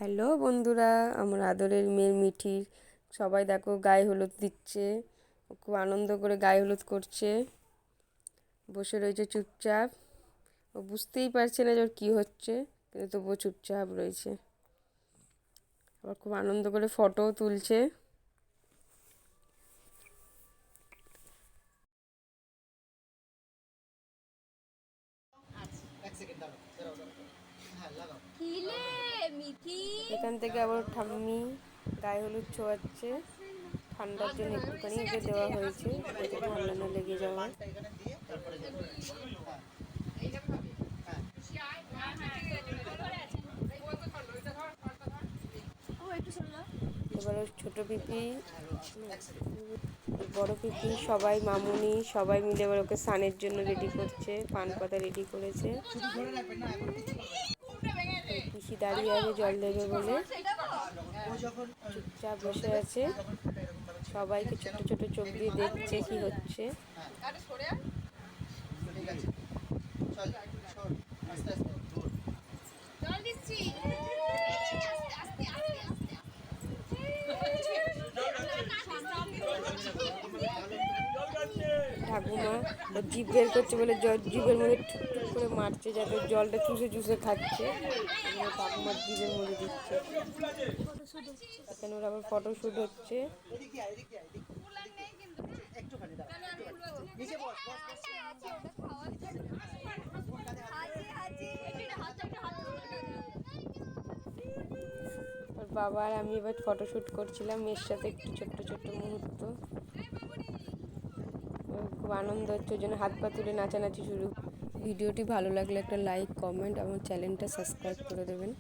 Hello বন্ধুরা, আমার আদরের মেয়ের মিঠির সবাই দেখো গায়ে হলুদ দিচ্ছে। ও খুব আনন্দ করে গায়ে হলুদ করছে, বসে রয়েছে চুপচাপ। ও বুঝতেই পারছে না যে ওর কী হচ্ছে, কিন্তু তবুও চুপচাপ রয়েছে। আবার খুব আনন্দ করে ফটোও তুলছে। এখান থেকে আবার ঠাম্মি গায়ে হলুদ ছোঁয়াচ্ছে। ঠান্ডার জন্য একটুখানি ওকে দেওয়া হয়েছে, যাতে ঠান্ডা না লেগে যাওয়ায়। এবার ছোট পিপি, বড় পিপি, সবাই মামুনি সবাই মিলে এবার ওকে স্নানের জন্য রেডি করছে। পান পাতা রেডি করেছে। পিসি দাঁড়িয়ে আছে জল দেবে বলে, চুপচাপ বসে আছে। সবাইকে ছোট ছোট চোখ দিয়ে দেখছে কি হচ্ছে। ঠাকুমা ওর জিভ বের করছে বলে জিভের মধ্যে ঠুকঠুক করে মারছে, যাতে জলটা চুষে চুষে খাচ্ছে। ঠাকুমার জিভের মধ্যে দিচ্ছে। এখানে ওর আবার ফটোশ্যুট হচ্ছে। ওর বাবা আর আমি এবার ফটোশ্যুট করছিলাম মেয়ের সাথে, একটু ছোট্ট ছোট্ট মুহূর্ত। খুব আনন্দ হচ্ছে, ওই জন্য হাত পা তুলে নাচানাচি শুরু। ভিডিওটি ভালো লাগলে একটা লাইক, কমেন্ট, আমার চ্যানেলটা সাবস্ক্রাইব করে দেবেন।